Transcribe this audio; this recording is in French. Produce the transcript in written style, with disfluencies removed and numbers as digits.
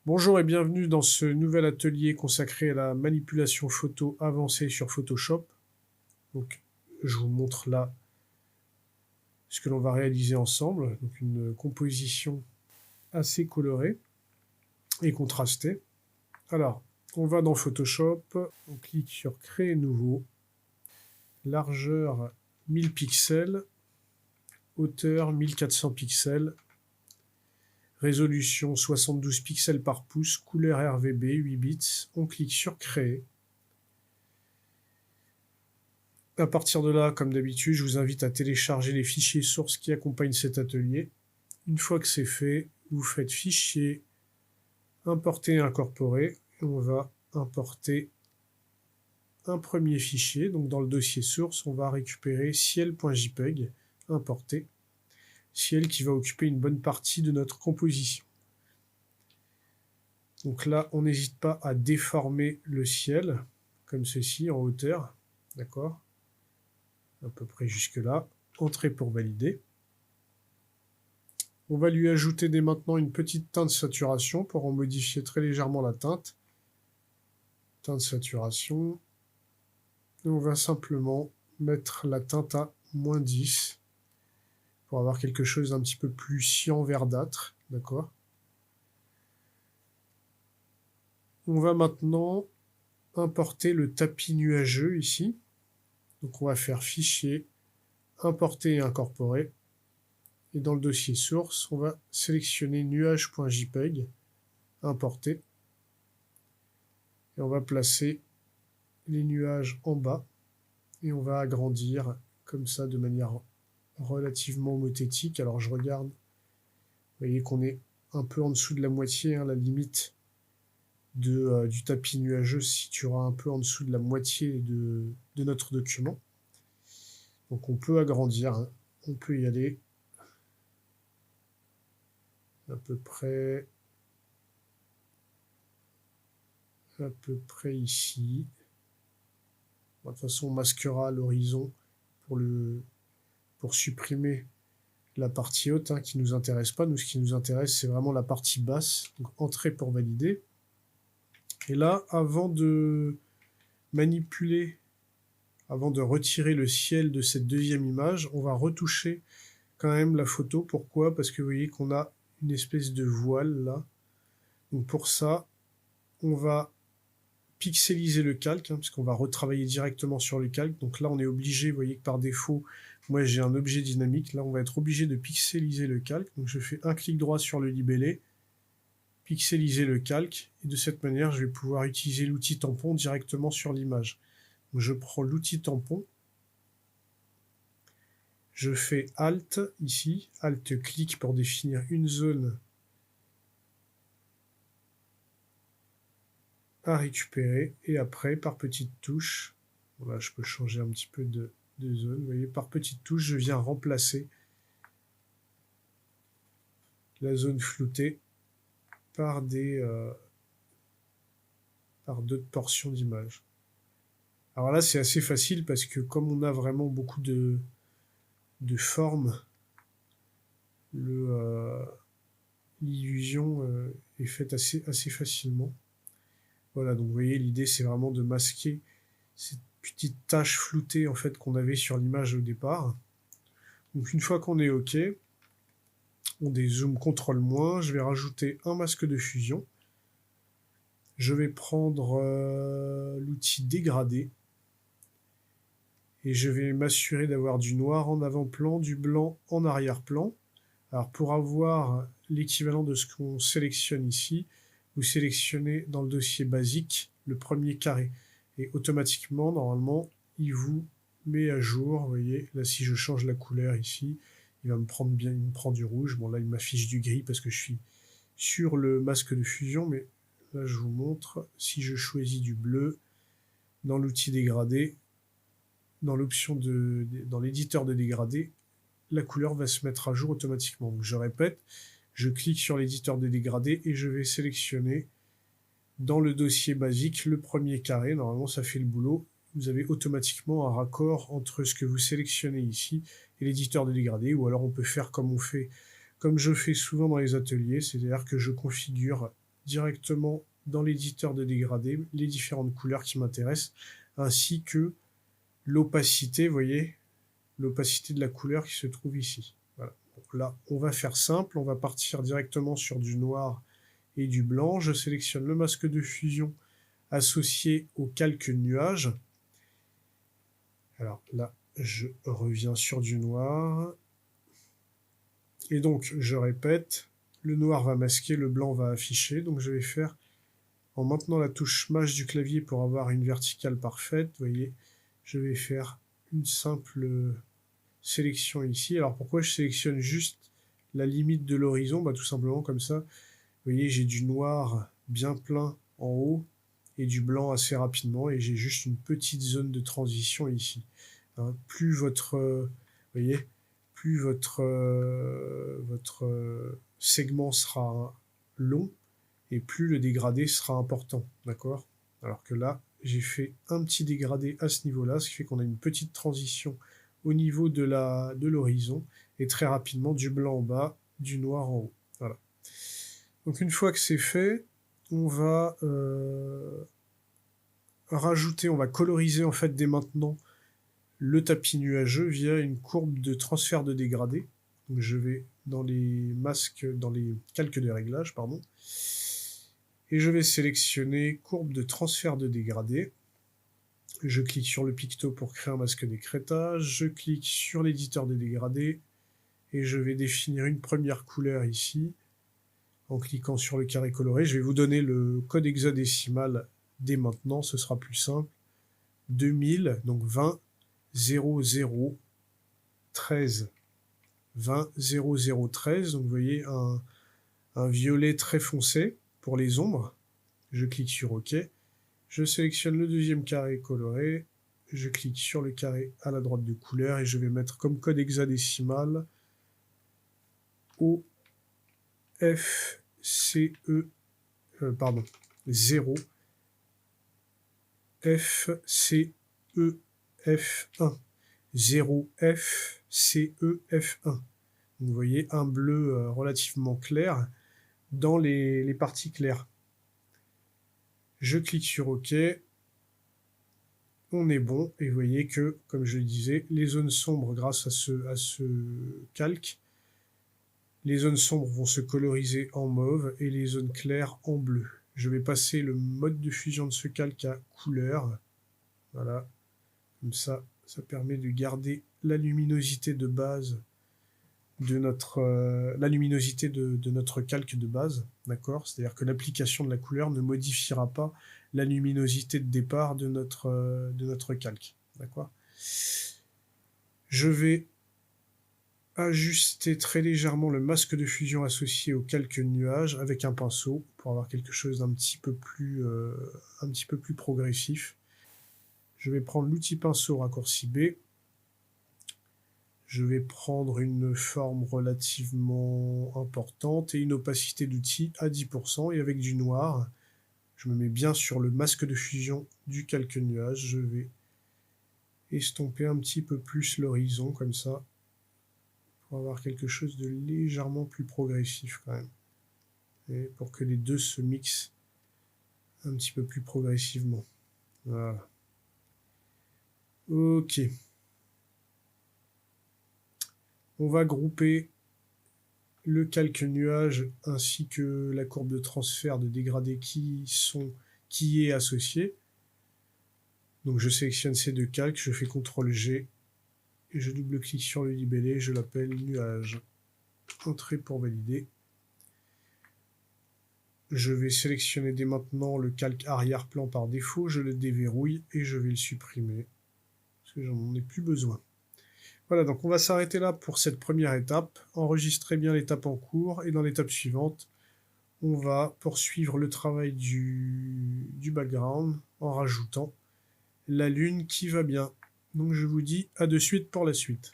Bonjour et bienvenue dans ce nouvel atelier consacré à la manipulation photo avancée sur Photoshop. Donc, je vous montre là ce que l'on va réaliser ensemble. Donc, une composition assez colorée et contrastée. Alors, on va dans Photoshop, on clique sur Créer nouveau, largeur 1000 pixels, hauteur 1400 pixels, résolution 72 pixels par pouce, couleur RGB 8 bits. On clique sur Créer. À partir de là, comme d'habitude, je vous invite à télécharger les fichiers sources qui accompagnent cet atelier. Une fois que c'est fait, vous faites Fichier, Importer et incorporer. Et on va importer un premier fichier. Donc dans le dossier source, on va récupérer ciel.jpg, importer. Ciel qui va occuper une bonne partie de notre composition. Donc là, on n'hésite pas à déformer le ciel, comme ceci, en hauteur. D'accord ? À peu près jusque là. Entrée pour valider. On va lui ajouter dès maintenant une petite teinte saturation pour en modifier très légèrement la teinte. Teinte saturation. Et on va simplement mettre la teinte à -10 pour avoir quelque chose d'un petit peu plus cyan verdâtre. D'accord ? On va maintenant importer le tapis nuageux ici. Donc on va faire Fichier, Importer et incorporer. Et dans le dossier source, on va sélectionner nuage.jpg, importer. Et on va placer les nuages en bas. Et on va agrandir comme ça de manière relativement homothétique. Alors je regarde, vous voyez qu'on est un peu en dessous de la moitié, la limite du tapis nuageux se situera un peu en dessous de la moitié de notre document. Donc on peut agrandir, on peut y aller à peu près ici. De toute façon, on masquera l'horizon pour supprimer la partie haute qui ne nous intéresse pas. Nous, ce qui nous intéresse, c'est vraiment la partie basse. Donc, entrée pour valider. Et là, avant de manipuler, avant de retirer le ciel de cette deuxième image, on va retoucher quand même la photo. Pourquoi ? Parce que vous voyez qu'on a une espèce de voile là. Donc pour ça, on va pixeliser le calque, puisqu'on va retravailler directement sur le calque. Donc là, on est obligé, vous voyez que par défaut, moi j'ai un objet dynamique. Là, on va être obligé de pixeliser le calque. Donc je fais un clic droit sur le libellé, pixeliser le calque, et de cette manière, je vais pouvoir utiliser l'outil tampon directement sur l'image. Donc je prends l'outil tampon, je fais Alt ici, Alt-clic pour définir une zone à récupérer, et après, par petite touche, voilà, je peux changer un petit peu de zone, vous voyez, par petite touche, je viens remplacer la zone floutée par par d'autres portions d'image. Alors là, c'est assez facile parce que comme on a vraiment beaucoup de formes, l'illusion est faite assez facilement. Voilà, donc vous voyez, l'idée c'est vraiment de masquer cette petite tache floutée en fait qu'on avait sur l'image au départ. Donc une fois qu'on est OK, on dézoome CTRL-, je vais rajouter un masque de fusion. Je vais prendre l'outil dégradé et je vais m'assurer d'avoir du noir en avant-plan, du blanc en arrière-plan. Alors pour avoir l'équivalent de ce qu'on sélectionne ici, vous sélectionnez dans le dossier basique le premier carré et automatiquement, normalement, il vous met à jour. Vous voyez, là si je change la couleur ici, il va me prendre il me prend du rouge. Bon là il m'affiche du gris parce que je suis sur le masque de fusion, mais là je vous montre, si je choisis du bleu dans l'outil dégradé, dans l'option dans l'éditeur de dégradé, la couleur va se mettre à jour automatiquement. Donc je répète, je clique sur l'éditeur de dégradé et je vais sélectionner dans le dossier basique le premier carré. Normalement ça fait le boulot. Vous avez automatiquement un raccord entre ce que vous sélectionnez ici et l'éditeur de dégradé, ou alors on peut faire comme je fais souvent dans les ateliers, c'est-à-dire que je configure directement dans l'éditeur de dégradé les différentes couleurs qui m'intéressent, ainsi que l'opacité, vous voyez, l'opacité de la couleur qui se trouve ici. Voilà. Donc là, on va faire simple, on va partir directement sur du noir et du blanc. Je sélectionne le masque de fusion associé au calque nuage. Alors là, je reviens sur du noir. Et donc, je répète, le noir va masquer, le blanc va afficher. Donc je vais faire, en maintenant la touche Maj du clavier pour avoir une verticale parfaite, vous voyez, je vais faire une simple sélection ici. Alors pourquoi je sélectionne juste la limite de l'horizon? Tout simplement comme ça, vous voyez, j'ai du noir bien plein en haut et du blanc assez rapidement, et j'ai juste une petite zone de transition ici. Plus votre, vous voyez, plus votre segment sera long, et plus le dégradé sera important, d'accord? Alors que là, j'ai fait un petit dégradé à ce niveau-là, ce qui fait qu'on a une petite transition au niveau de l'horizon, et très rapidement du blanc en bas, du noir en haut. Voilà. Donc une fois que c'est fait, on va rajouter, on va coloriser en fait dès maintenant le tapis nuageux via une courbe de transfert de dégradé. Donc je vais dans les masques, dans les calques de réglage, pardon, et je vais sélectionner courbe de transfert de dégradé. Je clique sur le picto pour créer un masque d'écrêtage, je clique sur l'éditeur de dégradé, et je vais définir une première couleur ici, en cliquant sur le carré coloré. Je vais vous donner le code hexadécimal dès maintenant, ce sera plus simple. 2000, donc 20 00 13. 20 00 13, donc vous voyez un violet très foncé pour les ombres. Je clique sur OK. Je sélectionne le deuxième carré coloré. Je clique sur le carré à la droite de couleur et je vais mettre comme code hexadécimal OFCE, pardon, 0 FCEF1. 0 FCEF1. Vous voyez un bleu relativement clair dans les parties claires. Je clique sur OK. On est bon. Et vous voyez que, comme je le disais, les zones sombres, grâce à ce calque, les zones sombres vont se coloriser en mauve et les zones claires en bleu. Je vais passer le mode de fusion de ce calque à couleur. Voilà. Comme ça, ça permet de garder la luminosité de base de notre calque de base, d'accord? C'est-à-dire que l'application de la couleur ne modifiera pas la luminosité de départ de notre calque, d'accord? Je vais ajuster très légèrement le masque de fusion associé au calque nuage avec un pinceau pour avoir quelque chose d'un petit peu plus progressif. Je vais prendre l'outil pinceau raccourci B. Je vais prendre une forme relativement importante et une opacité d'outil à 10%, et avec du noir, je me mets bien sur le masque de fusion du calque nuage. Je vais estomper un petit peu plus l'horizon comme ça pour avoir quelque chose de légèrement plus progressif quand même, et pour que les deux se mixent un petit peu plus progressivement. Voilà. Ok. On va grouper le calque nuage ainsi que la courbe de transfert de dégradé qui est associée. Donc je sélectionne ces deux calques, je fais CTRL G et je double-clique sur le libellé, je l'appelle nuage. Entrée pour valider. Je vais sélectionner dès maintenant le calque arrière-plan par défaut, je le déverrouille et je vais le supprimer parce que j'en ai plus besoin. Voilà, donc on va s'arrêter là pour cette première étape. Enregistrez bien l'étape en cours et dans l'étape suivante, on va poursuivre le travail du background en rajoutant la lune qui va bien. Donc je vous dis à de suite pour la suite.